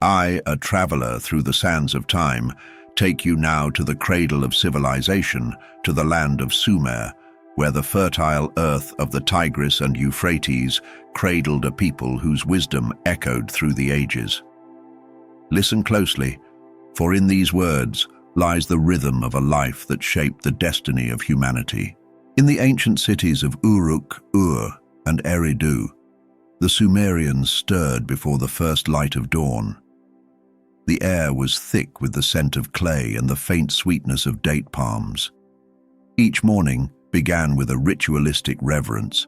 I, a traveler through the sands of time, take you now to the cradle of civilization, to the land of Sumer, where the fertile earth of the Tigris and Euphrates cradled a people whose wisdom echoed through the ages. Listen closely, for in these words lies the rhythm of a life that shaped the destiny of humanity. In the ancient cities of Uruk, Ur, and Eridu, the Sumerians stirred before the first light of dawn. The air was thick with the scent of clay and the faint sweetness of date palms. Each morning began with a ritualistic reverence,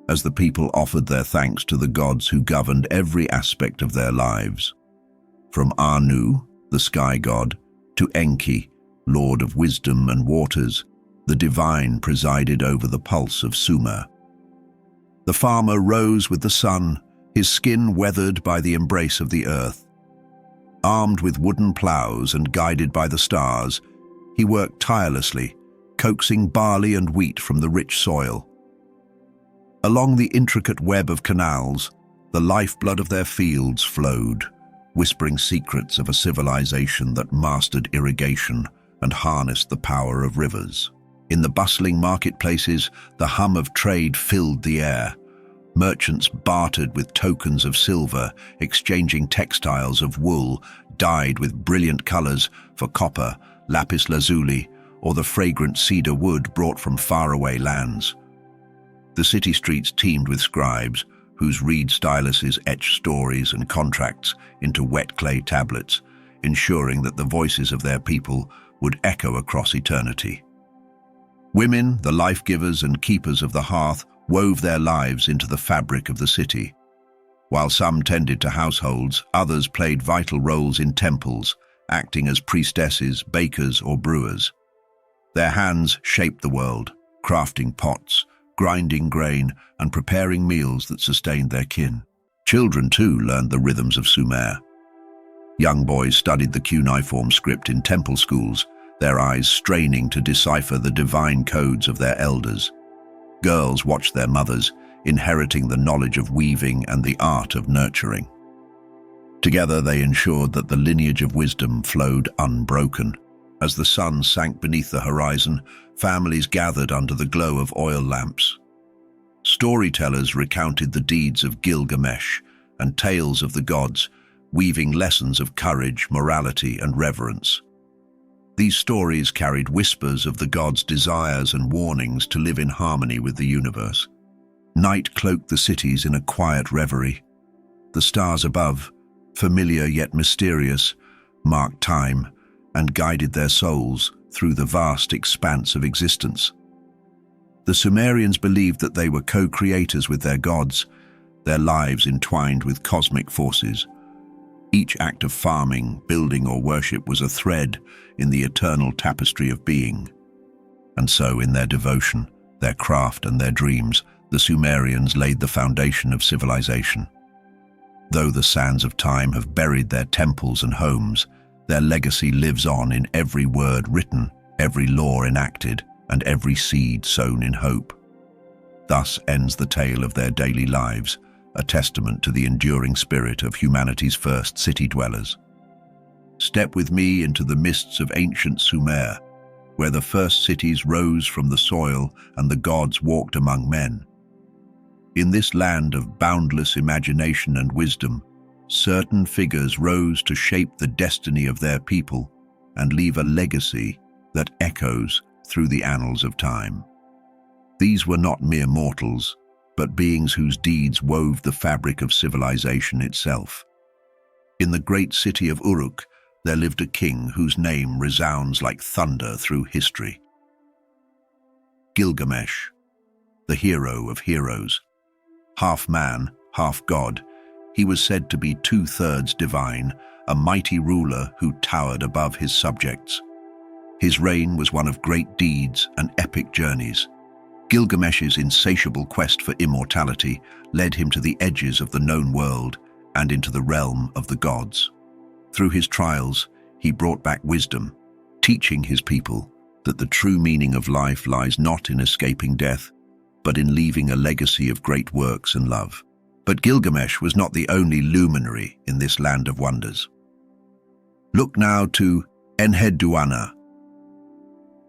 as the people offered their thanks to the gods who governed every aspect of their lives. From Anu, the sky god, to Enki, lord of wisdom and waters, the divine presided over the pulse of Sumer. The farmer rose with the sun, his skin weathered by the embrace of the earth. Armed with wooden plows and guided by the stars, he worked tirelessly, coaxing barley and wheat from the rich soil. Along the intricate web of canals, the lifeblood of their fields flowed, whispering secrets of a civilization that mastered irrigation and harnessed the power of rivers. In the bustling marketplaces, the hum of trade filled the air. Merchants bartered with tokens of silver, exchanging textiles of wool dyed with brilliant colors for copper, lapis lazuli, or the fragrant cedar wood brought from faraway lands. The city streets teemed with scribes, whose reed styluses etched stories and contracts into wet clay tablets, ensuring that the voices of their people would echo across eternity. Women, the life-givers and keepers of the hearth, wove their lives into the fabric of the city. While some tended to households, others played vital roles in temples, acting as priestesses, bakers, or brewers. Their hands shaped the world, crafting pots, grinding grain, and preparing meals that sustained their kin. Children, too, learned the rhythms of Sumer. Young boys studied the cuneiform script in temple schools, their eyes straining to decipher the divine codes of their elders. Girls watched their mothers, inheriting the knowledge of weaving and the art of nurturing. Together they ensured that the lineage of wisdom flowed unbroken. As the sun sank beneath the horizon, families gathered under the glow of oil lamps. Storytellers recounted the deeds of Gilgamesh and tales of the gods, weaving lessons of courage, morality, and reverence. These stories carried whispers of the gods' desires and warnings to live in harmony with the universe. Night cloaked the cities in a quiet reverie. The stars above, familiar yet mysterious, marked time and guided their souls through the vast expanse of existence. The Sumerians believed that they were co-creators with their gods, their lives entwined with cosmic forces. Each act of farming, building, or worship was a thread in the eternal tapestry of being. And so, in their devotion, their craft, and their dreams, the Sumerians laid the foundation of civilization. Though the sands of time have buried their temples and homes, their legacy lives on in every word written, every law enacted, and every seed sown in hope. Thus ends the tale of their daily lives, a testament to the enduring spirit of humanity's first city dwellers. Step with me into the mists of ancient Sumer, where the first cities rose from the soil and the gods walked among men. In this land of boundless imagination and wisdom, certain figures rose to shape the destiny of their people and leave a legacy that echoes through the annals of time. These were not mere mortals, but beings whose deeds wove the fabric of civilization itself. In the great city of Uruk, there lived a king whose name resounds like thunder through history. Gilgamesh, the hero of heroes. Half man, half god, he was said to be two-thirds divine, a mighty ruler who towered above his subjects. His reign was one of great deeds and epic journeys. Gilgamesh's insatiable quest for immortality led him to the edges of the known world and into the realm of the gods. Through his trials, he brought back wisdom, teaching his people that the true meaning of life lies not in escaping death, but in leaving a legacy of great works and love. But Gilgamesh was not the only luminary in this land of wonders. Look now to Enlil,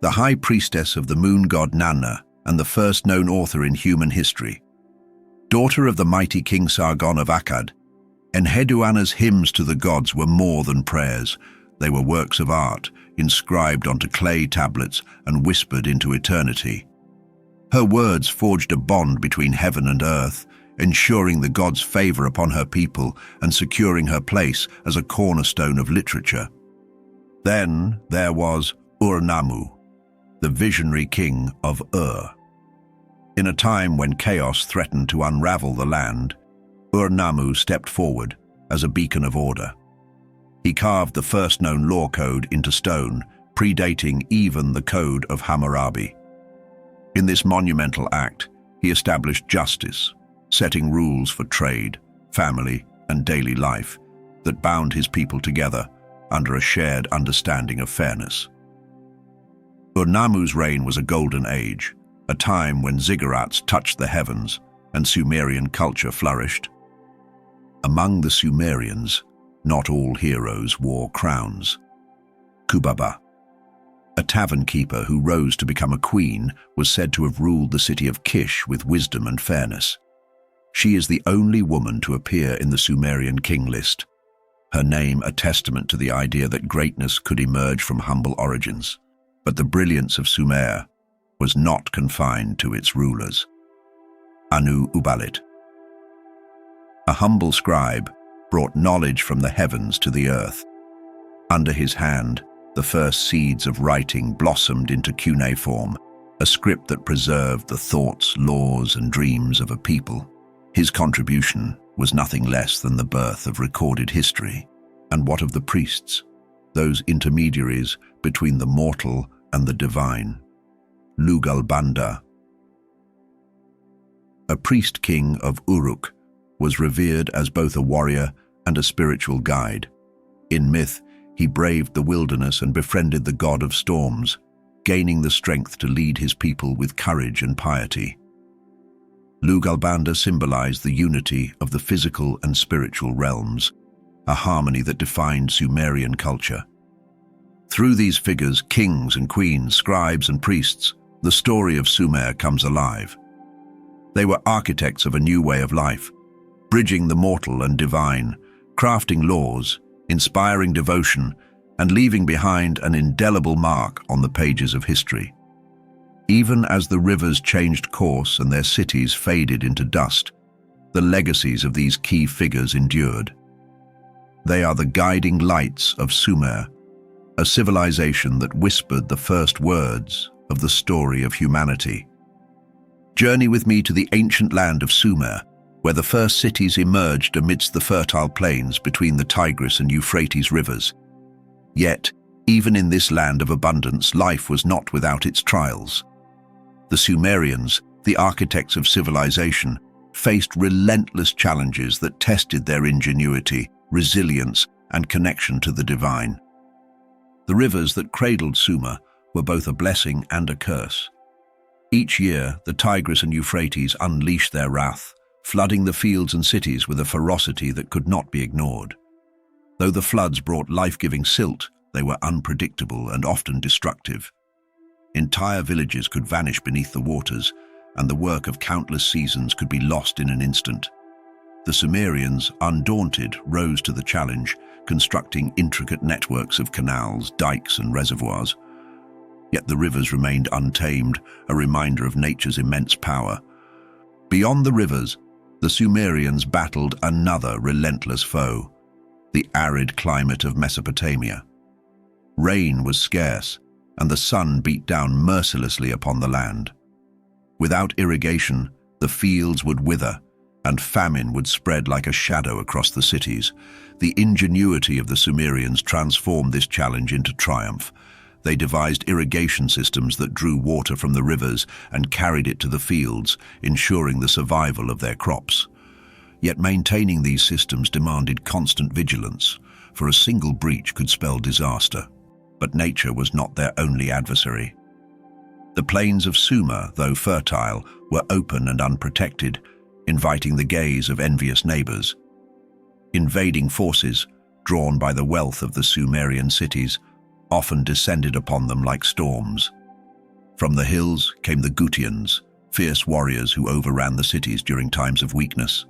the high priestess of the moon god Inanna and the first known author in human history. Daughter of the mighty king Sargon of Akkad, Enlil's hymns to the gods were more than prayers. They were works of art, inscribed onto clay tablets and whispered into eternity. Her words forged a bond between heaven and earth, ensuring the gods' favor upon her people and securing her place as a cornerstone of literature. Then there was Ur-Nammu, the visionary king of Ur. In a time when chaos threatened to unravel the land, Ur-Nammu stepped forward as a beacon of order. He carved the first known law code into stone, predating even the Code of Hammurabi. In this monumental act, he established justice, setting rules for trade, family, and daily life that bound his people together under a shared understanding of fairness. Ur-Nammu's reign was a golden age, a time when ziggurats touched the heavens and Sumerian culture flourished. Among the Sumerians, not all heroes wore crowns. Kubaba, a tavern keeper who rose to become a queen, was said to have ruled the city of Kish with wisdom and fairness. She is the only woman to appear in the Sumerian king list, her name a testament to the idea that greatness could emerge from humble origins. But the brilliance of Sumer was not confined to its rulers. Anu Uballit, a humble scribe, brought knowledge from the heavens to the earth. Under his hand, the first seeds of writing blossomed into cuneiform, a script that preserved the thoughts, laws, and dreams of a people. His contribution was nothing less than the birth of recorded history. And what of the priests, those intermediaries between the mortal and the divine? Lugalbanda, a priest king of Uruk, was revered as both a warrior and a spiritual guide. In myth, he braved the wilderness and befriended the god of storms, gaining the strength to lead his people with courage and piety. Lugalbanda symbolized the unity of the physical and spiritual realms, a harmony that defined Sumerian culture. Through these figures, kings and queens, scribes and priests, the story of Sumer comes alive. They were architects of a new way of life, bridging the mortal and divine, crafting laws, inspiring devotion, and leaving behind an indelible mark on the pages of history. Even as the rivers changed course and their cities faded into dust, the legacies of these key figures endured. They are the guiding lights of Sumer, a civilization that whispered the first words of the story of humanity. Journey with me to the ancient land of Sumer, where the first cities emerged amidst the fertile plains between the Tigris and Euphrates rivers. Yet, even in this land of abundance, life was not without its trials. The Sumerians, the architects of civilization, faced relentless challenges that tested their ingenuity, resilience, and connection to the divine. The rivers that cradled Sumer were both a blessing and a curse. Each year, the Tigris and Euphrates unleashed their wrath, flooding the fields and cities with a ferocity that could not be ignored. Though the floods brought life-giving silt, they were unpredictable and often destructive. Entire villages could vanish beneath the waters, and the work of countless seasons could be lost in an instant. The Sumerians, undaunted, rose to the challenge, constructing intricate networks of canals, dikes, and reservoirs. Yet the rivers remained untamed, a reminder of nature's immense power. Beyond the rivers, the Sumerians battled another relentless foe, the arid climate of Mesopotamia. Rain was scarce, and the sun beat down mercilessly upon the land. Without irrigation, the fields would wither, and famine would spread like a shadow across the cities. The ingenuity of the Sumerians transformed this challenge into triumph. They devised irrigation systems that drew water from the rivers and carried it to the fields, ensuring the survival of their crops. Yet maintaining these systems demanded constant vigilance, for a single breach could spell disaster. But nature was not their only adversary. The plains of Sumer, though fertile, were open and unprotected, inviting the gaze of envious neighbors. Invading forces, drawn by the wealth of the Sumerian cities, often descended upon them like storms. From the hills came the Gutians, fierce warriors who overran the cities during times of weakness.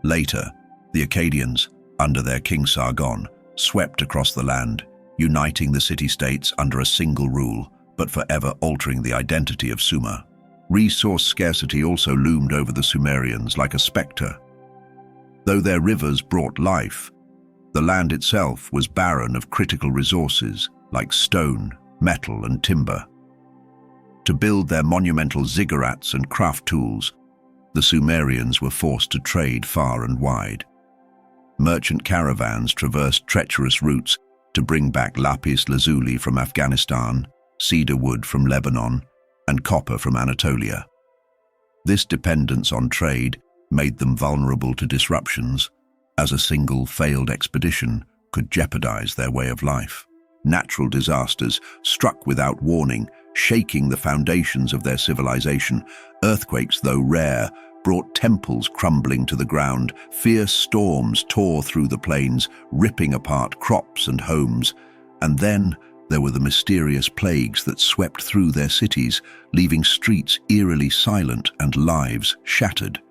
Later, the Akkadians, under their king Sargon, swept across the land, uniting the city-states under a single rule, but forever altering the identity of Sumer. Resource scarcity also loomed over the Sumerians like a spectre. Though their rivers brought life, the land itself was barren of critical resources like stone, metal, and timber. To build their monumental ziggurats and craft tools, the Sumerians were forced to trade far and wide. Merchant caravans traversed treacherous routes to bring back lapis lazuli from Afghanistan, cedar wood from Lebanon, and copper from Anatolia. This dependence on trade made them vulnerable to disruptions, as a single failed expedition could jeopardize their way of life. Natural disasters struck without warning, shaking the foundations of their civilization. Earthquakes, though rare, brought temples crumbling to the ground. Fierce storms tore through the plains, ripping apart crops and homes. And then there were the mysterious plagues that swept through their cities, leaving streets eerily silent and lives shattered.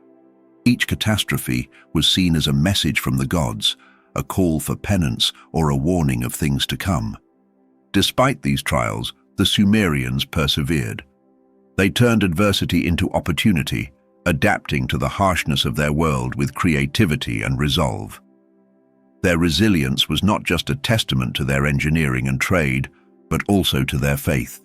Each catastrophe was seen as a message from the gods, a call for penance or a warning of things to come. Despite these trials, the Sumerians persevered. They turned adversity into opportunity, adapting to the harshness of their world with creativity and resolve. Their resilience was not just a testament to their engineering and trade, but also to their faith.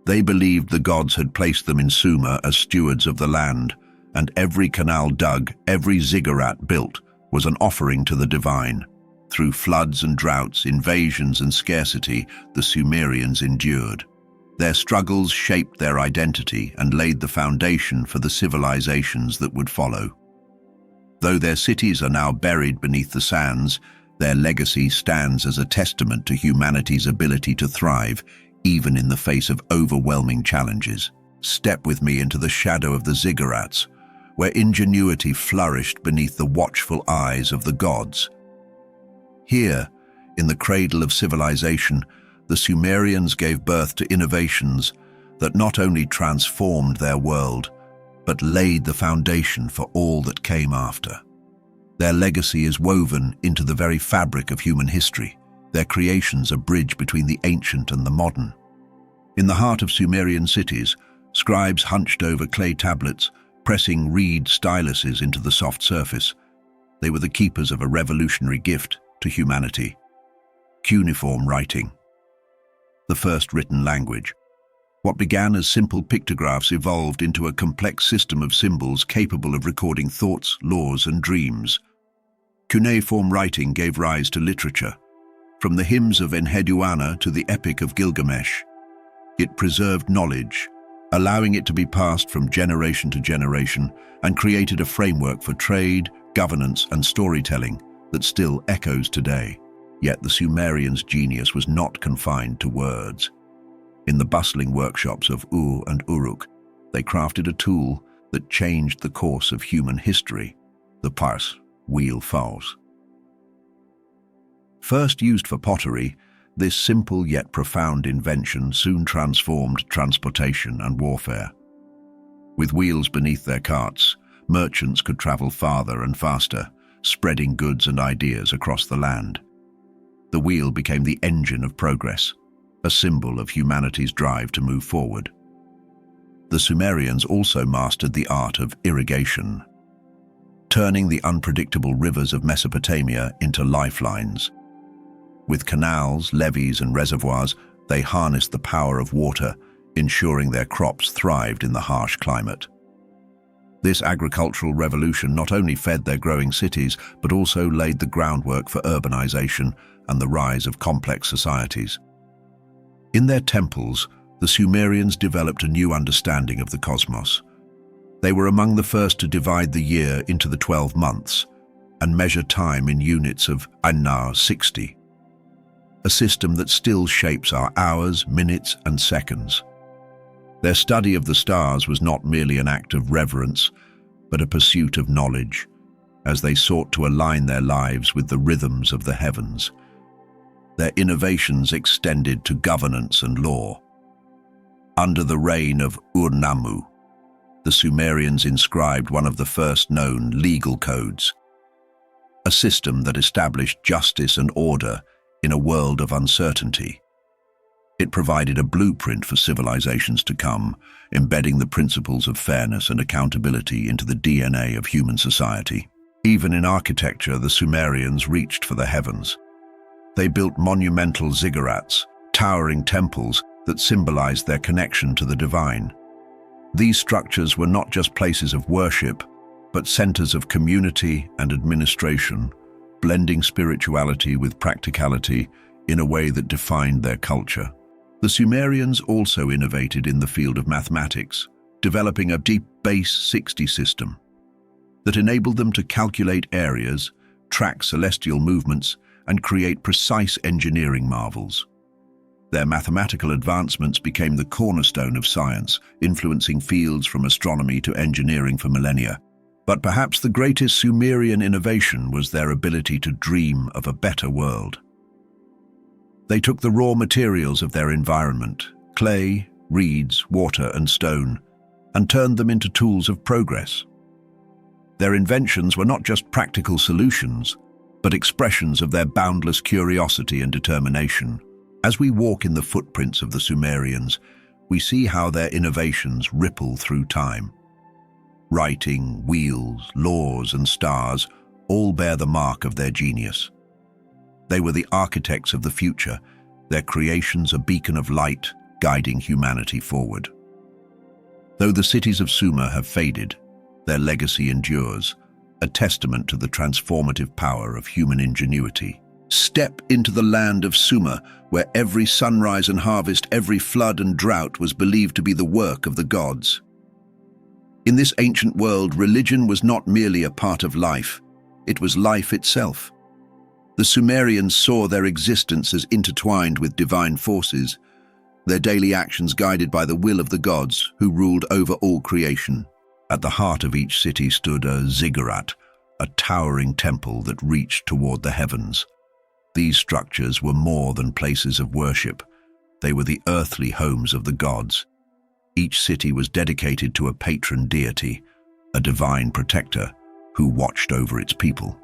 They believed the gods had placed them in Sumer as stewards of the land, and every canal dug, every ziggurat built, was an offering to the divine. Through floods and droughts, invasions and scarcity, the Sumerians endured. Their struggles shaped their identity and laid the foundation for the civilizations that would follow. Though their cities are now buried beneath the sands, their legacy stands as a testament to humanity's ability to thrive, even in the face of overwhelming challenges. Step with me into the shadow of the ziggurats, where ingenuity flourished beneath the watchful eyes of the gods. Here, in the cradle of civilization, the Sumerians gave birth to innovations that not only transformed their world, but laid the foundation for all that came after. Their legacy is woven into the very fabric of human history, their creations a bridge between the ancient and the modern. In the heart of Sumerian cities, scribes hunched over clay tablets, pressing reed styluses into the soft surface. They were the keepers of a revolutionary gift to humanity: cuneiform writing. The first written language. What began as simple pictographs evolved into a complex system of symbols capable of recording thoughts, laws, and dreams. Cuneiform writing gave rise to literature, from the hymns of Inanna to the Epic of Gilgamesh. It preserved knowledge, allowing it to be passed from generation to generation, and created a framework for trade, governance, and storytelling that still echoes today. Yet the Sumerians' genius was not confined to words. In the bustling workshops of Ur and Uruk, they crafted a tool that changed the course of human history: the pars, wheel fals. First used for pottery, this simple yet profound invention soon transformed transportation and warfare. With wheels beneath their carts, merchants could travel farther and faster, spreading goods and ideas across the land. The wheel became the engine of progress, a symbol of humanity's drive to move forward. The Sumerians also mastered the art of irrigation, turning the unpredictable rivers of Mesopotamia into lifelines. With canals, levees, and reservoirs, they harnessed the power of water, ensuring their crops thrived in the harsh climate. This agricultural revolution not only fed their growing cities, but also laid the groundwork for urbanization and the rise of complex societies. In their temples, the Sumerians developed a new understanding of the cosmos. They were among the first to divide the year into the 12 months and measure time in units of Inanna 60, a system that still shapes our hours, minutes, and seconds. Their study of the stars was not merely an act of reverence, but a pursuit of knowledge, as they sought to align their lives with the rhythms of the heavens. Their innovations extended to governance and law. Under the reign of Ur-Nammu, the Sumerians inscribed one of the first known legal codes, a system that established justice and order in a world of uncertainty. It provided a blueprint for civilizations to come, embedding the principles of fairness and accountability into the DNA of human society. Even in architecture, the Sumerians reached for the heavens. They built monumental ziggurats, towering temples that symbolized their connection to the divine. These structures were not just places of worship, but centers of community and administration, blending spirituality with practicality in a way that defined their culture. The Sumerians also innovated in the field of mathematics, developing a deep base 60 system that enabled them to calculate areas, track celestial movements, and create precise engineering marvels. Their mathematical advancements became the cornerstone of science, influencing fields from astronomy to engineering for millennia. But perhaps the greatest Sumerian innovation was their ability to dream of a better world. They took the raw materials of their environment, clay, reeds, water, and stone, and turned them into tools of progress. Their inventions were not just practical solutions, but expressions of their boundless curiosity and determination. As we walk in the footprints of the Sumerians, we see how their innovations ripple through time. Writing, wheels, laws, and stars all bear the mark of their genius. They were the architects of the future, their creations a beacon of light guiding humanity forward. Though the cities of Sumer have faded, their legacy endures, a testament to the transformative power of human ingenuity. Step into the land of Sumer, where every sunrise and harvest, every flood and drought was believed to be the work of the gods. In this ancient world, religion was not merely a part of life, it was life itself. The Sumerians saw their existence as intertwined with divine forces, their daily actions guided by the will of the gods who ruled over all creation. At the heart of each city stood a ziggurat, a towering temple that reached toward the heavens. These structures were more than places of worship. They were the earthly homes of the gods. Each city was dedicated to a patron deity, a divine protector who watched over its people.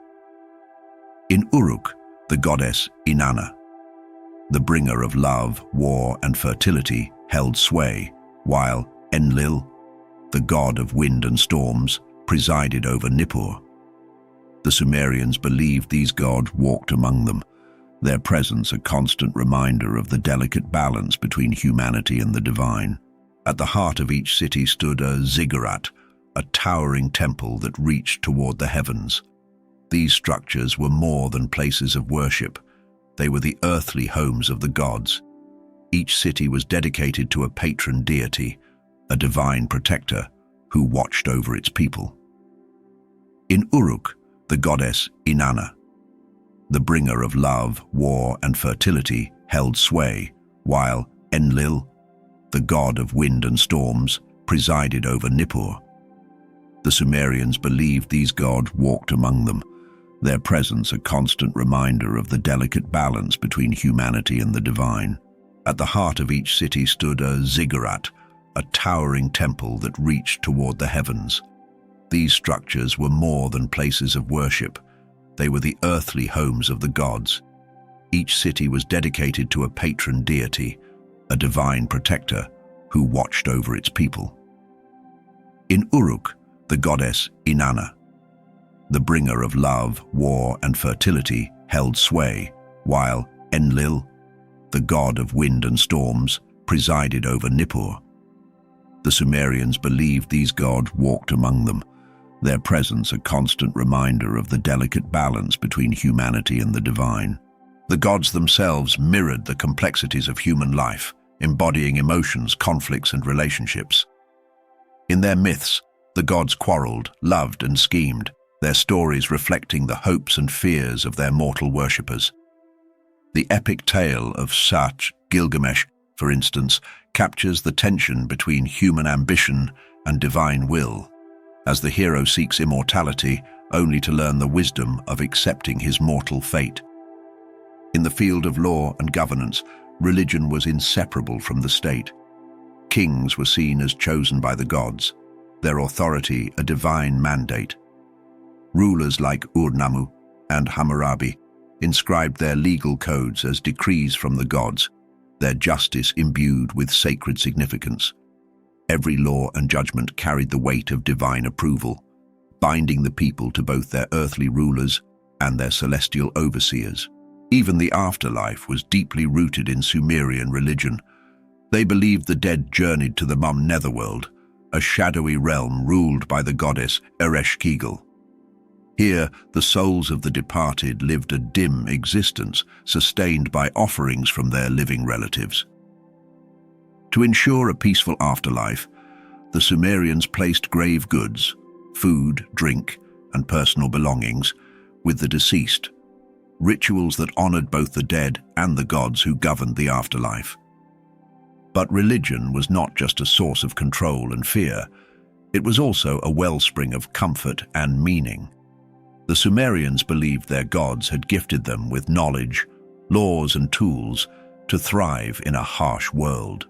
In Uruk, the goddess Inanna, the bringer of love, war, and fertility, held sway, while Enlil, the god of wind and storms, presided over Nippur. The Sumerians believed these gods walked among them, their presence a constant reminder of the delicate balance between humanity and the divine. At the heart of each city stood a ziggurat, a towering temple that reached toward the heavens. These structures were more than places of worship. They were the earthly homes of the gods. Each city was dedicated to a patron deity, a divine protector who watched over its people. In Uruk, the goddess Inanna, the bringer of love, war, and fertility, held sway, while Enlil, the god of wind and storms, presided over Nippur. The Sumerians believed these gods walked among them, their presence a constant reminder of the delicate balance between humanity and the divine. At the heart of each city stood a ziggurat, a towering temple that reached toward the heavens. These structures were more than places of worship. They were the earthly homes of the gods. Each city was dedicated to a patron deity, a divine protector who watched over its people. In Uruk, the goddess Inanna, the bringer of love, war, and fertility, held sway, while Enlil, the god of wind and storms, presided over Nippur. The Sumerians believed these gods walked among them, their presence a constant reminder of the delicate balance between humanity and the divine. The gods themselves mirrored the complexities of human life, embodying emotions, conflicts, and relationships. In their myths, the gods quarreled, loved, and schemed, their stories reflecting the hopes and fears of their mortal worshippers. The epic tale of Shach Gilgamesh, for instance, captures the tension between human ambition and divine will. as the hero seeks immortality only to learn the wisdom of accepting his mortal fate. In the field of law and governance, religion was inseparable from the state. Kings were seen as chosen by the gods, their authority a divine mandate. Rulers like Ur-Nammu and Hammurabi inscribed their legal codes as decrees from the gods, their justice imbued with sacred significance. Every law and judgment carried the weight of divine approval, binding the people to both their earthly rulers and their celestial overseers. Even the afterlife was deeply rooted in Sumerian religion. They believed the dead journeyed to the netherworld, a shadowy realm ruled by the goddess Ereshkigal. Here, the souls of the departed lived a dim existence, sustained by offerings from their living relatives. To ensure a peaceful afterlife, the Sumerians placed grave goods, food, drink, and personal belongings, with the deceased, rituals that honored both the dead and the gods who governed the afterlife. But religion was not just a source of control and fear, it was also a wellspring of comfort and meaning. The Sumerians believed their gods had gifted them with knowledge, laws, and tools to thrive in a harsh world.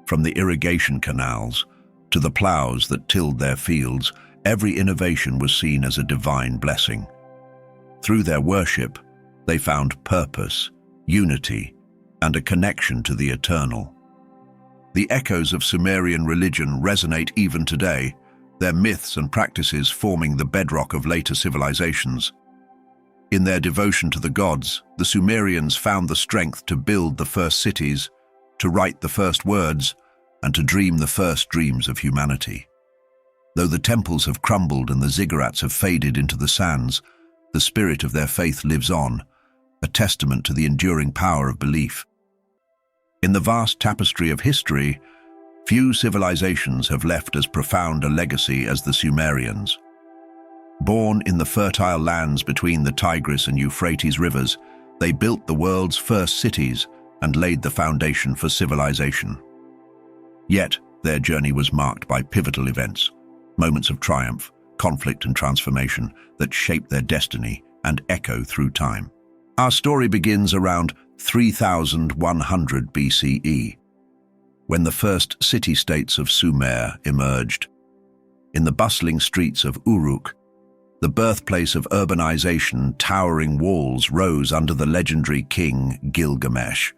From the irrigation canals to the plows that tilled their fields, every innovation was seen as a divine blessing. Through their worship, they found purpose, unity, and a connection to the eternal. The echoes of Sumerian religion resonate even today, their myths and practices forming the bedrock of later civilizations. In their devotion to the gods, the Sumerians found the strength to build the first cities, to write the first words, and to dream the first dreams of humanity. Though the temples have crumbled and the ziggurats have faded into the sands, the spirit of their faith lives on, a testament to the enduring power of belief. In the vast tapestry of history, few civilizations have left as profound a legacy as the Sumerians. Born in the fertile lands between the Tigris and Euphrates rivers, they built the world's first cities and laid the foundation for civilization. Yet, their journey was marked by pivotal events, moments of triumph, conflict, and transformation that shaped their destiny and echo through time. Our story begins around 3100 BCE, when the first city-states of Sumer emerged. In the bustling streets of Uruk, the birthplace of urbanization, towering walls rose under the legendary king Gilgamesh.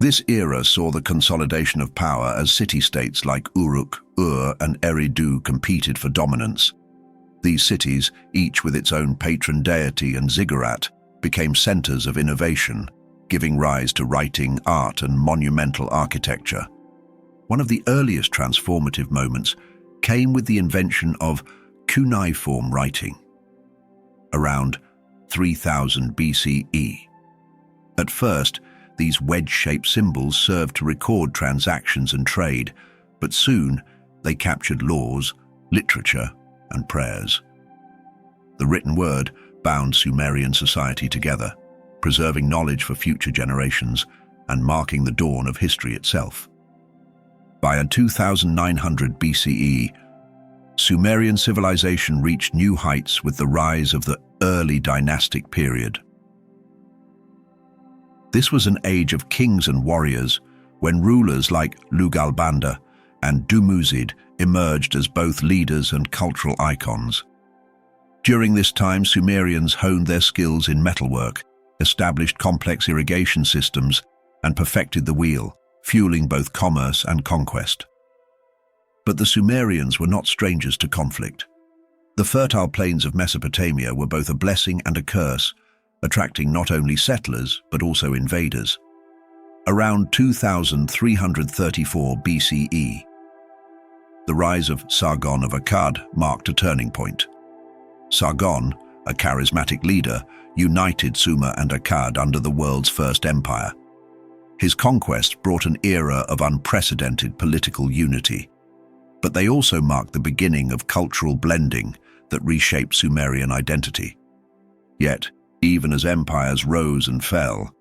This era saw the consolidation of power as city-states like Uruk, Ur, and Eridu competed for dominance. These cities, each with its own patron deity and ziggurat, became centers of innovation, giving rise to writing, art, and monumental architecture. One of the earliest transformative moments came with the invention of cuneiform writing, around 3000 BCE. At first, these wedge-shaped symbols served to record transactions and trade, but soon they captured laws, literature, and prayers. The written word bound Sumerian society together, preserving knowledge for future generations and marking the dawn of history itself. By 2900 BCE, Sumerian civilization reached new heights with the rise of the early dynastic period. This was an age of kings and warriors, when rulers like Lugalbanda and Dumuzid emerged as both leaders and cultural icons. During this time, Sumerians honed their skills in metalwork, established complex irrigation systems, and perfected the wheel, fueling both commerce and conquest. But the Sumerians were not strangers to conflict. The fertile plains of Mesopotamia were both a blessing and a curse, attracting not only settlers but also invaders. Around 2334 BCE, the rise of Sargon of Akkad marked a turning point. Sargon, a charismatic leader, united Sumer and Akkad under the world's first empire. His conquests brought an era of unprecedented political unity, but they also marked the beginning of cultural blending that reshaped Sumerian identity. Yet, even as empires rose and fell,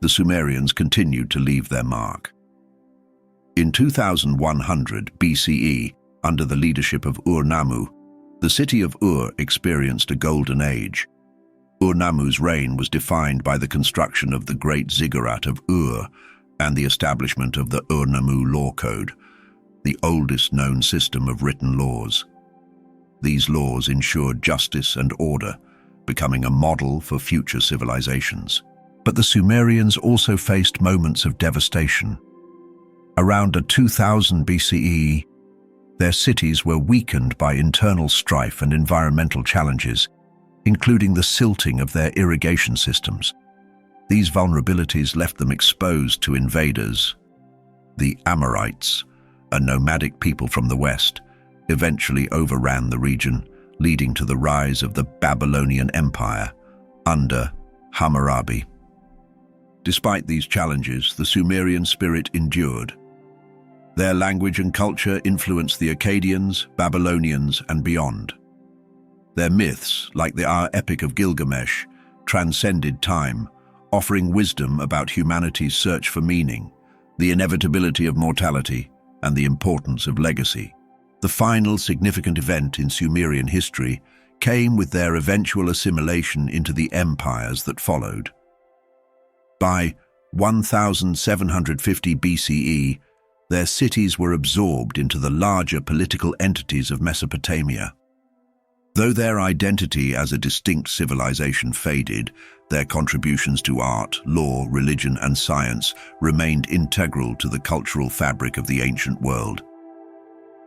the Sumerians continued to leave their mark. In 2100 BCE, Under the leadership of Ur-Nammu, the city of Ur experienced a golden age. Ur-Nammu's reign was defined by the construction of the Great Ziggurat of Ur and the establishment of the Ur-Nammu Law Code, the oldest known system of written laws. These laws ensured justice and order, becoming a model for future civilizations. But the Sumerians also faced moments of devastation. Around 2000 BCE, their cities were weakened by internal strife and environmental challenges, including the silting of their irrigation systems. These vulnerabilities left them exposed to invaders. The Amorites, a nomadic people from the west, eventually overran the region, leading to the rise of the Babylonian Empire under Hammurabi. Despite these challenges, the Sumerian spirit endured. Their language and culture influenced the Akkadians, Babylonians, and beyond. Their myths, like the Epic of Gilgamesh, transcended time, offering wisdom about humanity's search for meaning, the inevitability of mortality, and the importance of legacy. The final significant event in Sumerian history came with their eventual assimilation into the empires that followed. By 1750 BCE, their cities were absorbed into the larger political entities of Mesopotamia. Though their identity as a distinct civilization faded, their contributions to art, law, religion, and science remained integral to the cultural fabric of the ancient world.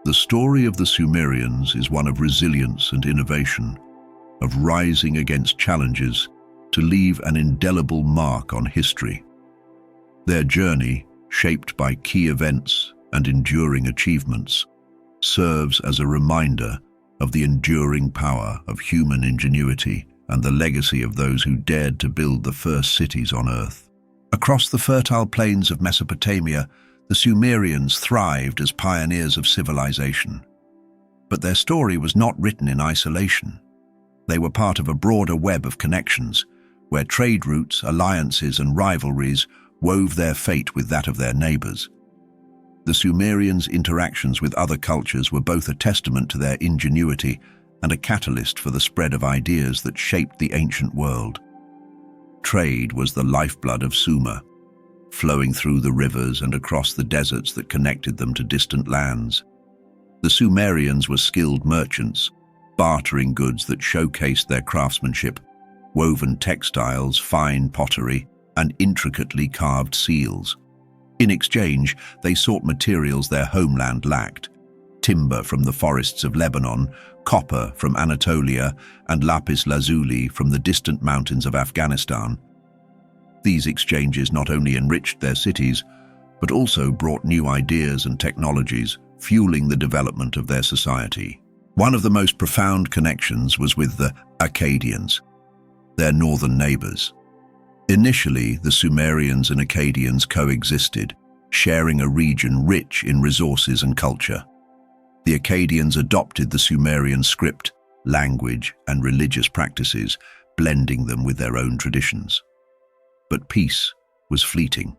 The story of the Sumerians is one of resilience and innovation, of rising against challenges to leave an indelible mark on history. Their journey, shaped by key events and enduring achievements, serves as a reminder of the enduring power of human ingenuity and the legacy of those who dared to build the first cities on Earth. Across the fertile plains of Mesopotamia, the Sumerians thrived as pioneers of civilization. But their story was not written in isolation. They were part of a broader web of connections, where trade routes, alliances, and rivalries wove their fate with that of their neighbors. The Sumerians' interactions with other cultures were both a testament to their ingenuity and a catalyst for the spread of ideas that shaped the ancient world. Trade was the lifeblood of Sumer, flowing through the rivers and across the deserts that connected them to distant lands. The Sumerians were skilled merchants, bartering goods that showcased their craftsmanship, woven textiles, fine pottery, and intricately carved seals. In exchange, they sought materials their homeland lacked: timber from the forests of Lebanon, copper from Anatolia, and lapis lazuli from the distant mountains of Afghanistan. These exchanges not only enriched their cities, but also brought new ideas and technologies, fueling the development of their society. One of the most profound connections was with the Akkadians, their northern neighbors. Initially, the Sumerians and Akkadians coexisted, sharing a region rich in resources and culture. The Akkadians adopted the Sumerian script, language, and religious practices, blending them with their own traditions. But peace was fleeting.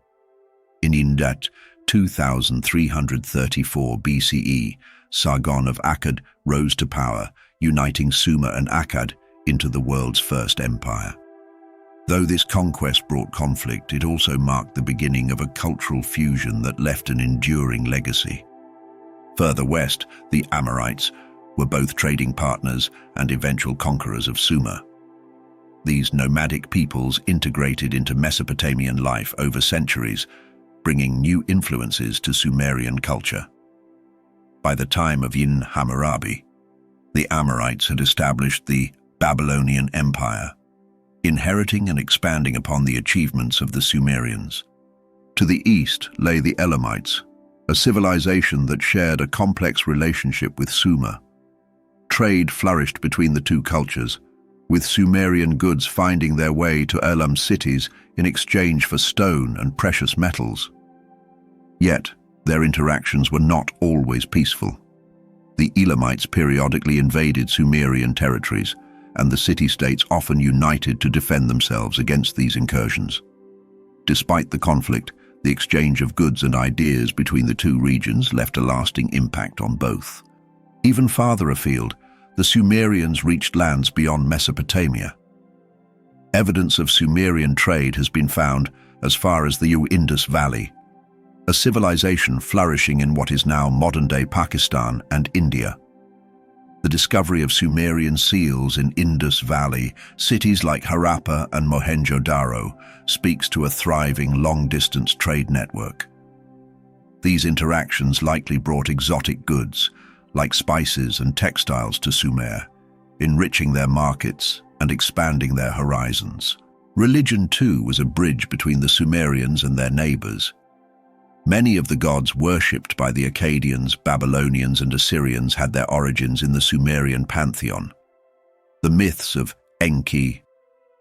In Inanna, 2334 BCE, Sargon of Akkad rose to power, uniting Sumer and Akkad into the world's first empire. Though this conquest brought conflict, it also marked the beginning of a cultural fusion that left an enduring legacy. Further west, the Amorites were both trading partners and eventual conquerors of Sumer. These nomadic peoples integrated into Mesopotamian life over centuries, bringing new influences to Sumerian culture. By the time of Hammurabi, the Amorites had established the Babylonian Empire, inheriting and expanding upon the achievements of the Sumerians. To the east lay the Elamites, a civilization that shared a complex relationship with Sumer. Trade flourished between the two cultures, with Sumerian goods finding their way to Elam's cities in exchange for stone and precious metals. Yet, their interactions were not always peaceful. The Elamites periodically invaded Sumerian territories, and the city-states often united to defend themselves against these incursions. Despite the conflict, the exchange of goods and ideas between the two regions left a lasting impact on both. Even farther afield, the Sumerians reached lands beyond Mesopotamia. Evidence of Sumerian trade has been found as far as the Indus Valley, a civilization flourishing in what is now modern-day Pakistan and India. The discovery of Sumerian seals in Indus Valley, cities like Harappa and Mohenjo-Daro, speaks to a thriving long-distance trade network. These interactions likely brought exotic goods, like spices and textiles, to Sumer, enriching their markets and expanding their horizons. Religion, too, was a bridge between the Sumerians and their neighbors. Many of the gods worshipped by the Akkadians, Babylonians, and Assyrians had their origins in the Sumerian pantheon. The myths of Enki,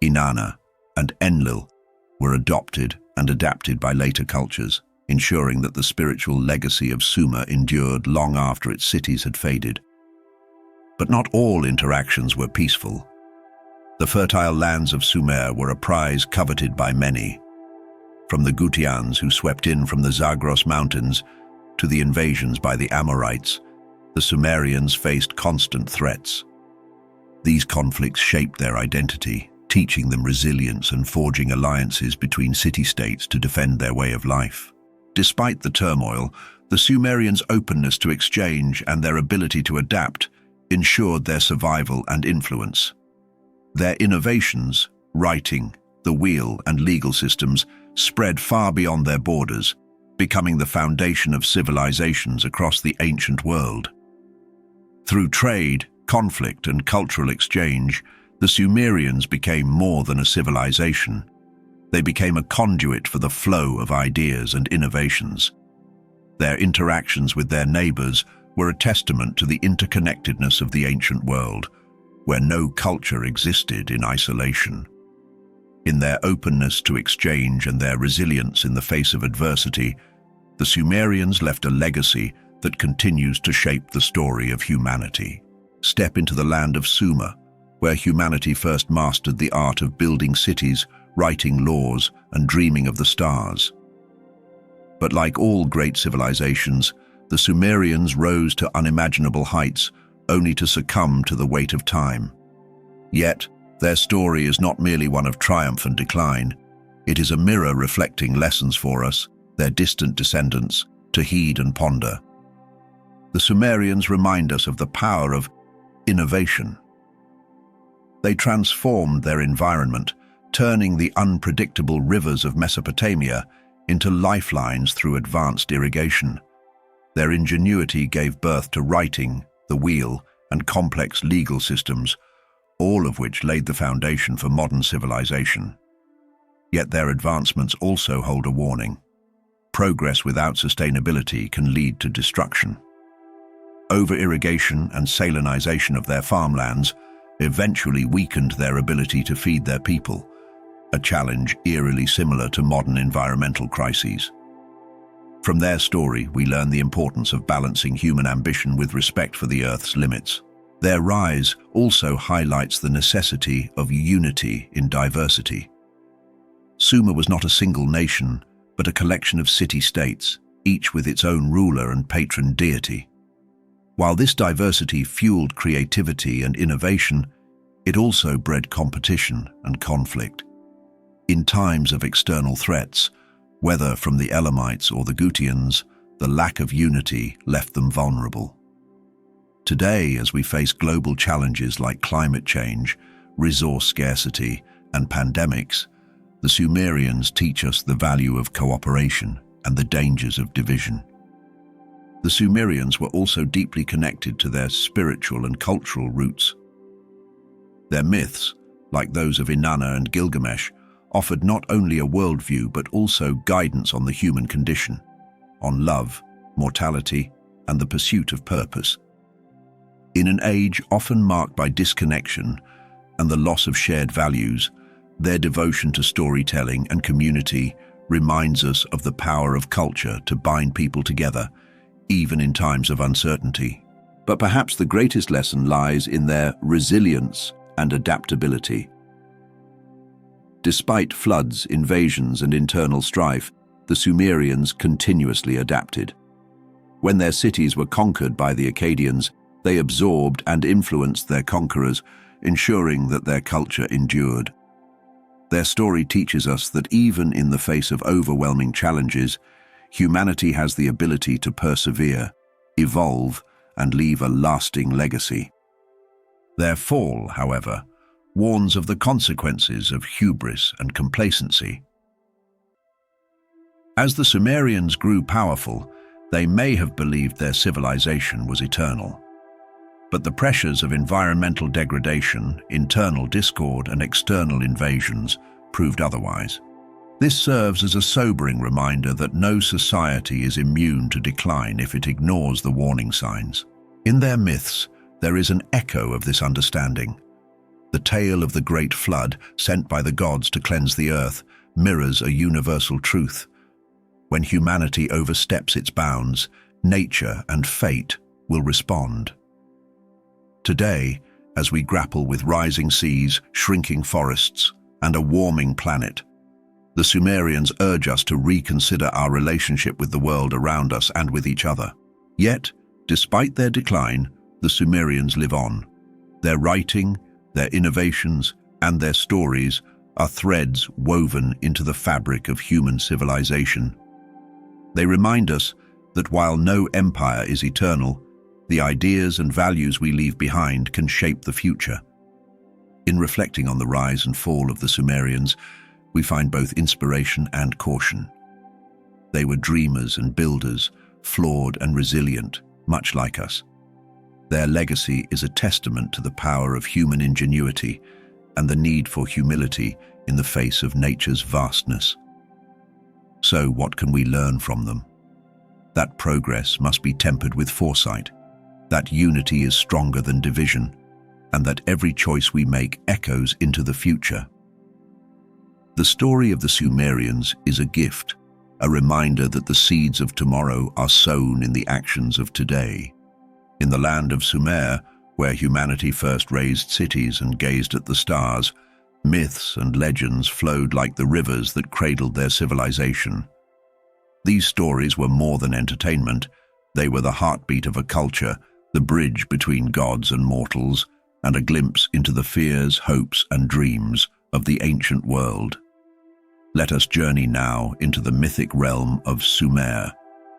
Inanna, and Enlil were adopted and adapted by later cultures, ensuring that the spiritual legacy of Sumer endured long after its cities had faded. But not all interactions were peaceful. The fertile lands of Sumer were a prize coveted by many. From the Gutians, who swept in from the Zagros Mountains, to the invasions by the Amorites, the Sumerians faced constant threats. These conflicts shaped their identity, teaching them resilience and forging alliances between city-states to defend their way of life. Despite the turmoil, the Sumerians' openness to exchange and their ability to adapt ensured their survival and influence. Their innovations, writing, the wheel, and legal systems spread far beyond their borders, becoming the foundation of civilizations across the ancient world. Through trade, conflict, and cultural exchange, the Sumerians became more than a civilization. They became a conduit for the flow of ideas and innovations. Their interactions with their neighbors were a testament to the interconnectedness of the ancient world, where no culture existed in isolation. In their openness to exchange and their resilience in the face of adversity, the Sumerians left a legacy that continues to shape the story of humanity. Step into the land of Sumer, where humanity first mastered the art of building cities, writing laws, and dreaming of the stars. But like all great civilizations, the Sumerians rose to unimaginable heights, only to succumb to the weight of time. Yet, their story is not merely one of triumph and decline. It is a mirror reflecting lessons for us, their distant descendants, to heed and ponder. The Sumerians remind us of the power of innovation. They transformed their environment, turning the unpredictable rivers of Mesopotamia into lifelines through advanced irrigation. Their ingenuity gave birth to writing, the wheel, and complex legal systems, all of which laid the foundation for modern civilization. Yet their advancements also hold a warning. Progress without sustainability can lead to destruction. Over-irrigation and salinization of their farmlands eventually weakened their ability to feed their people, a challenge eerily similar to modern environmental crises. From their story, we learn the importance of balancing human ambition with respect for the Earth's limits. Their rise also highlights the necessity of unity in diversity. Sumer was not a single nation, but a collection of city-states, each with its own ruler and patron deity. While this diversity fueled creativity and innovation, it also bred competition and conflict. In times of external threats, whether from the Elamites or the Gutians, the lack of unity left them vulnerable. Today, as we face global challenges like climate change, resource scarcity, and pandemics, the Sumerians teach us the value of cooperation and the dangers of division. The Sumerians were also deeply connected to their spiritual and cultural roots. Their myths, like those of Inanna and Gilgamesh, offered not only a worldview but also guidance on the human condition, on love, mortality, and the pursuit of purpose. In an age often marked by disconnection and the loss of shared values, their devotion to storytelling and community reminds us of the power of culture to bind people together, even in times of uncertainty. But perhaps the greatest lesson lies in their resilience and adaptability. Despite floods, invasions, and internal strife, the Sumerians continuously adapted. When their cities were conquered by the Akkadians, They absorbed and influenced their conquerors, ensuring that their culture endured. Their story teaches us that even in the face of overwhelming challenges, humanity has the ability to persevere, evolve, and leave a lasting legacy. Their fall, however, warns of the consequences of hubris and complacency. As the Sumerians grew powerful, they may have believed their civilization was eternal. But the pressures of environmental degradation, internal discord, and external invasions proved otherwise. This serves as a sobering reminder that no society is immune to decline if it ignores the warning signs. In their myths, there is an echo of this understanding. The tale of the great flood, sent by the gods to cleanse the earth, mirrors a universal truth. When humanity oversteps its bounds, nature and fate will respond. Today, as we grapple with rising seas, shrinking forests, and a warming planet, the Sumerians urge us to reconsider our relationship with the world around us and with each other. Yet, despite their decline, the Sumerians live on. Their writing, their innovations, and their stories are threads woven into the fabric of human civilization. They remind us that while no empire is eternal, the ideas and values we leave behind can shape the future. In reflecting on the rise and fall of the Sumerians, we find both inspiration and caution. They were dreamers and builders, flawed and resilient, much like us. Their legacy is a testament to the power of human ingenuity and the need for humility in the face of nature's vastness. So, what can we learn from them? That progress must be tempered with foresight, that unity is stronger than division, and that every choice we make echoes into the future. The story of the Sumerians is a gift, a reminder that the seeds of tomorrow are sown in the actions of today. In the land of Sumer, where humanity first raised cities and gazed at the stars, myths and legends flowed like the rivers that cradled their civilization. These stories were more than entertainment. They were the heartbeat of a culture, the bridge between gods and mortals, and a glimpse into the fears, hopes, and dreams of the ancient world. Let us journey now into the mythic realm of Sumer,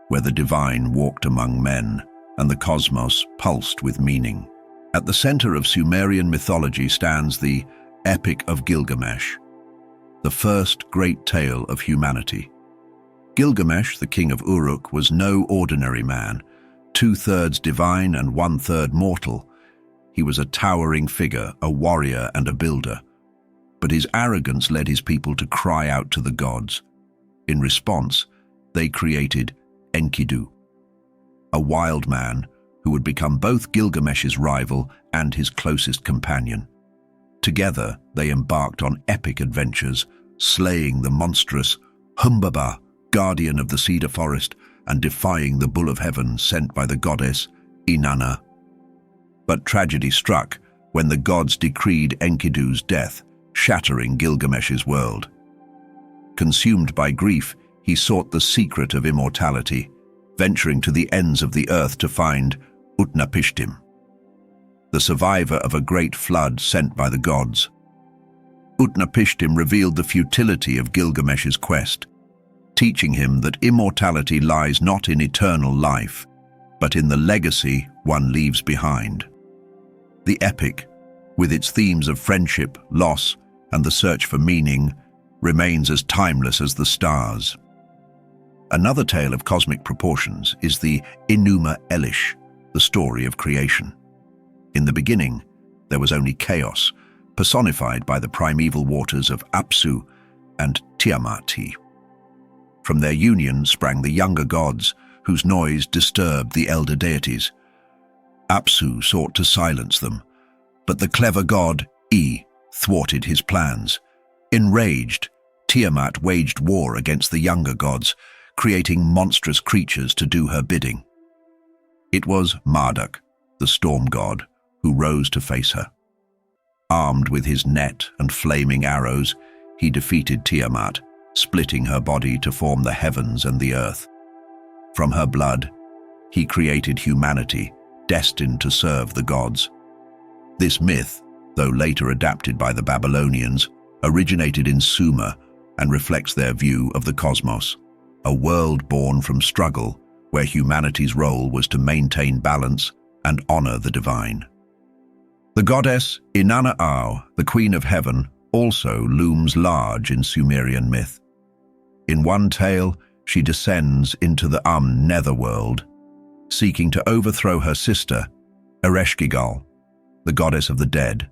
where the divine walked among men and the cosmos pulsed with meaning. At the center of Sumerian mythology stands the Epic of Gilgamesh, the first great tale of humanity. Gilgamesh, the king of Uruk, was no ordinary man, 2/3 divine and 1/3 mortal. He was a towering figure, a warrior and a builder. But his arrogance led his people to cry out to the gods. In response, they created Enkidu, a wild man who would become both Gilgamesh's rival and his closest companion. Together, they embarked on epic adventures, slaying the monstrous Humbaba, guardian of the cedar forest, and defying the bull of heaven sent by the goddess Inanna. But tragedy struck when the gods decreed Enkidu's death, shattering Gilgamesh's world. Consumed by grief, he sought the secret of immortality, venturing to the ends of the earth to find Utnapishtim, the survivor of a great flood sent by the gods. Utnapishtim revealed the futility of Gilgamesh's quest, teaching him that immortality lies not in eternal life, but in the legacy one leaves behind. The epic, with its themes of friendship, loss, and the search for meaning, remains as timeless as the stars. Another tale of cosmic proportions is the Enuma Elish, the story of creation. In the beginning, there was only chaos, personified by the primeval waters of Apsu and Tiamati. From their union sprang the younger gods, whose noise disturbed the elder deities. Apsu sought to silence them, but the clever god, E, thwarted his plans. Enraged, Tiamat waged war against the younger gods, creating monstrous creatures to do her bidding. It was Marduk, the storm god, who rose to face her. Armed with his net and flaming arrows, he defeated Tiamat, splitting her body to form the heavens and the earth. From her blood, he created humanity, destined to serve the gods. This myth, though later adapted by the Babylonians, originated in Sumer and reflects their view of the cosmos, a world born from struggle where humanity's role was to maintain balance and honor the divine. The goddess Inanna, the Queen of Heaven, also looms large in Sumerian myth. In one tale, she descends into the netherworld, seeking to overthrow her sister, Ereshkigal, the goddess of the dead.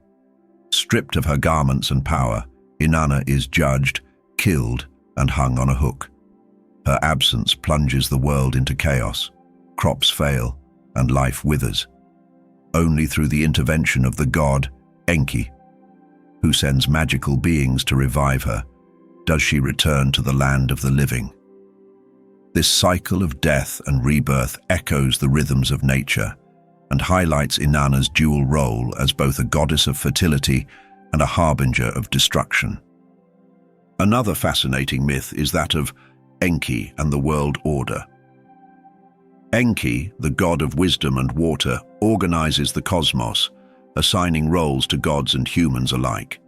Stripped of her garments and power, Inanna is judged, killed, and hung on a hook. Her absence plunges the world into chaos. Crops fail, and life withers. Only through the intervention of the god, Enki, who sends magical beings to revive her, does she return to the land of the living. This cycle of death and rebirth echoes the rhythms of nature and highlights Inanna's dual role as both a goddess of fertility and a harbinger of destruction. Another fascinating myth is that of Enki and the world order. Enki, the god of wisdom and water, organizes the cosmos, assigning roles to gods and humans alike.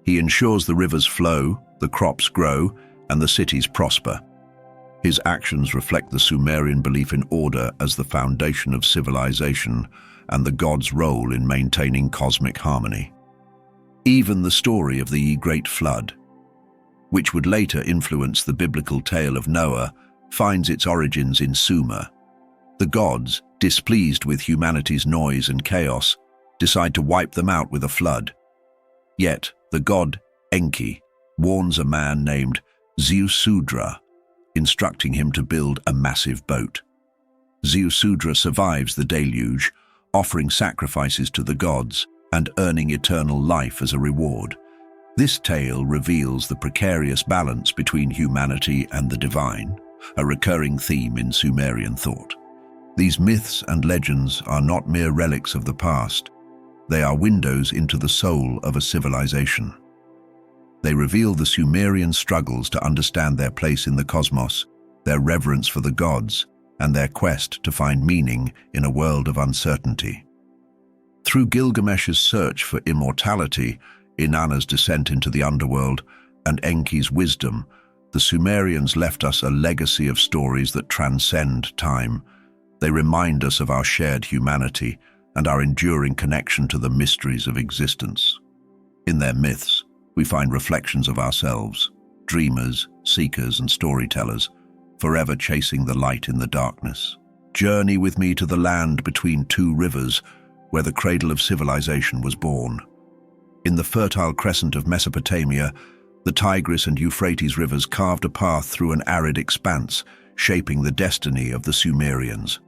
He ensures the rivers flow, the crops grow, and the cities prosper. His actions reflect the Sumerian belief in order as the foundation of civilization and the god's role in maintaining cosmic harmony. Even the story of the Great Flood, which would later influence the biblical tale of Noah, finds its origins in Sumer. The gods, displeased with humanity's noise and chaos, decide to wipe them out with a flood. Yet, the god Enki warns a man named Ziusudra, instructing him to build a massive boat. Ziusudra survives the deluge, offering sacrifices to the gods and earning eternal life as a reward. This tale reveals the precarious balance between humanity and the divine, a recurring theme in Sumerian thought. These myths and legends are not mere relics of the past. They are windows into the soul of a civilization. They reveal the Sumerian struggles to understand their place in the cosmos, their reverence for the gods, and their quest to find meaning in a world of uncertainty. Through Gilgamesh's search for immortality, Inanna's descent into the underworld, and Enki's wisdom, the Sumerians left us a legacy of stories that transcend time. They remind us of our shared humanity and our enduring connection to the mysteries of existence. In their myths, we find reflections of ourselves, dreamers, seekers, and storytellers, forever chasing the light in the darkness. Journey with me to the land between two rivers, where the cradle of civilization was born. In the fertile crescent of Mesopotamia, the Tigris and Euphrates rivers carved a path through an arid expanse, shaping the destiny of the Sumerians.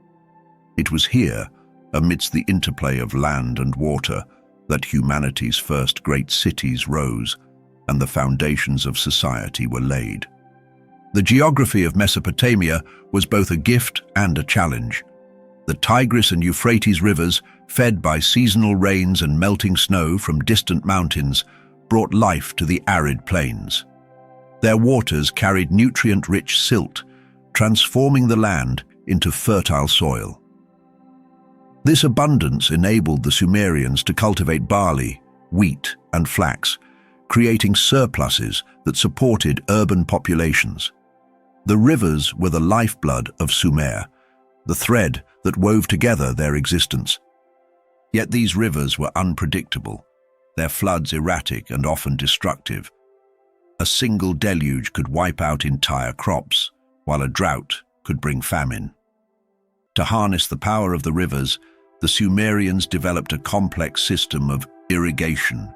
It was here, amidst the interplay of land and water, that humanity's first great cities rose and the foundations of society were laid. The geography of Mesopotamia was both a gift and a challenge. The Tigris and Euphrates rivers, fed by seasonal rains and melting snow from distant mountains, brought life to the arid plains. Their waters carried nutrient-rich silt, transforming the land into fertile soil. This abundance enabled the Sumerians to cultivate barley, wheat, and flax, creating surpluses that supported urban populations. The rivers were the lifeblood of Sumer, the thread that wove together their existence. Yet these rivers were unpredictable, their floods erratic and often destructive. A single deluge could wipe out entire crops, while a drought could bring famine. To harness the power of the rivers, the Sumerians developed a complex system of irrigation.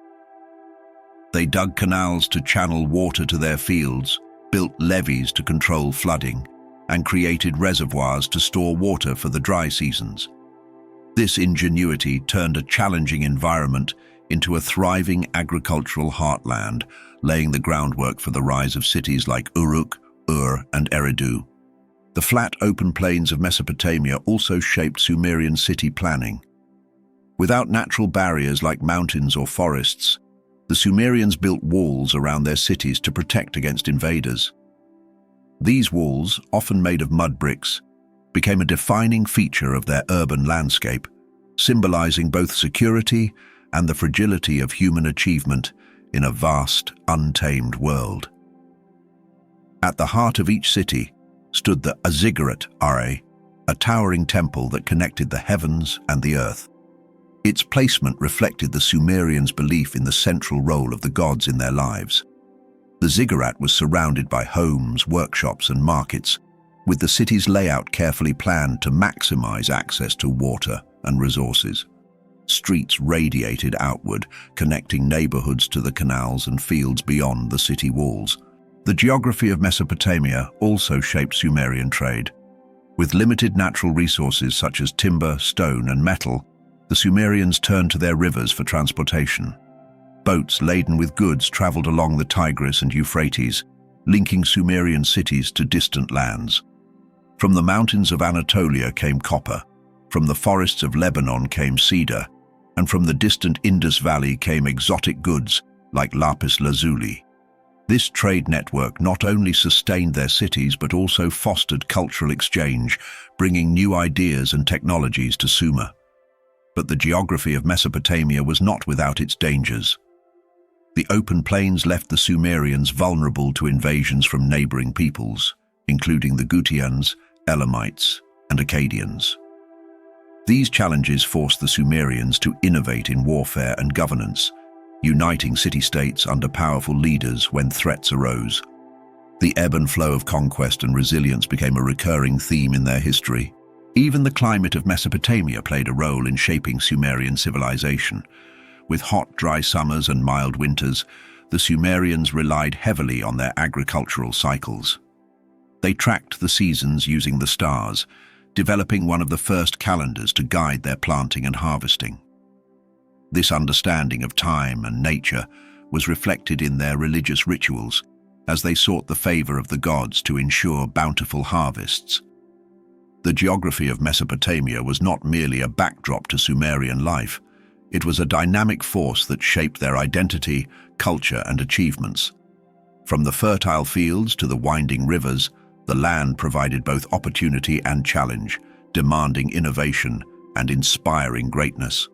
They dug canals to channel water to their fields, built levees to control flooding, and created reservoirs to store water for the dry seasons. This ingenuity turned a challenging environment into a thriving agricultural heartland, laying the groundwork for the rise of cities like Uruk, Ur, and Eridu. The flat, open plains of Mesopotamia also shaped Sumerian city planning. Without natural barriers like mountains or forests, the Sumerians built walls around their cities to protect against invaders. These walls, often made of mud bricks, became a defining feature of their urban landscape, symbolizing both security and the fragility of human achievement in a vast, untamed world. At the heart of each city stood the ziggurat, a towering temple that connected the heavens and the earth. Its placement reflected the Sumerians' belief in the central role of the gods in their lives. The ziggurat was surrounded by homes, workshops, and markets, with the city's layout carefully planned to maximize access to water and resources. Streets radiated outward, connecting neighborhoods to the canals and fields beyond the city walls. The geography of Mesopotamia also shaped Sumerian trade. With limited natural resources such as timber, stone, and metal, the Sumerians turned to their rivers for transportation. Boats laden with goods traveled along the Tigris and Euphrates, linking Sumerian cities to distant lands. From the mountains of Anatolia came copper, from the forests of Lebanon came cedar, and from the distant Indus Valley came exotic goods like lapis lazuli. This trade network not only sustained their cities but also fostered cultural exchange, bringing new ideas and technologies to Sumer. But the geography of Mesopotamia was not without its dangers. The open plains left the Sumerians vulnerable to invasions from neighboring peoples, including the Gutians, Elamites, and Akkadians. These challenges forced the Sumerians to innovate in warfare and governance, uniting city-states under powerful leaders when threats arose. The ebb and flow of conquest and resilience became a recurring theme in their history. Even the climate of Mesopotamia played a role in shaping Sumerian civilization. With hot, dry summers and mild winters, the Sumerians relied heavily on their agricultural cycles. They tracked the seasons using the stars, developing one of the first calendars to guide their planting and harvesting. This understanding of time and nature was reflected in their religious rituals, as they sought the favor of the gods to ensure bountiful harvests. The geography of Mesopotamia was not merely a backdrop to Sumerian life. It was a dynamic force that shaped their identity, culture, and achievements. From the fertile fields to the winding rivers, the land provided both opportunity and challenge, demanding innovation and inspiring greatness.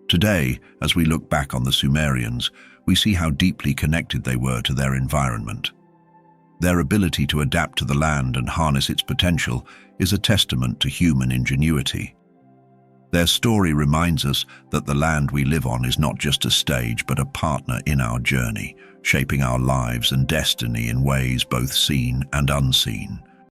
Today, as we look back on the Sumerians, we see how deeply connected they were to their environment. Their ability to adapt to the land and harness its potential is a testament to human ingenuity. Their story reminds us that the land we live on is not just a stage but a partner in our journey, shaping our lives and destiny in ways both seen and unseen.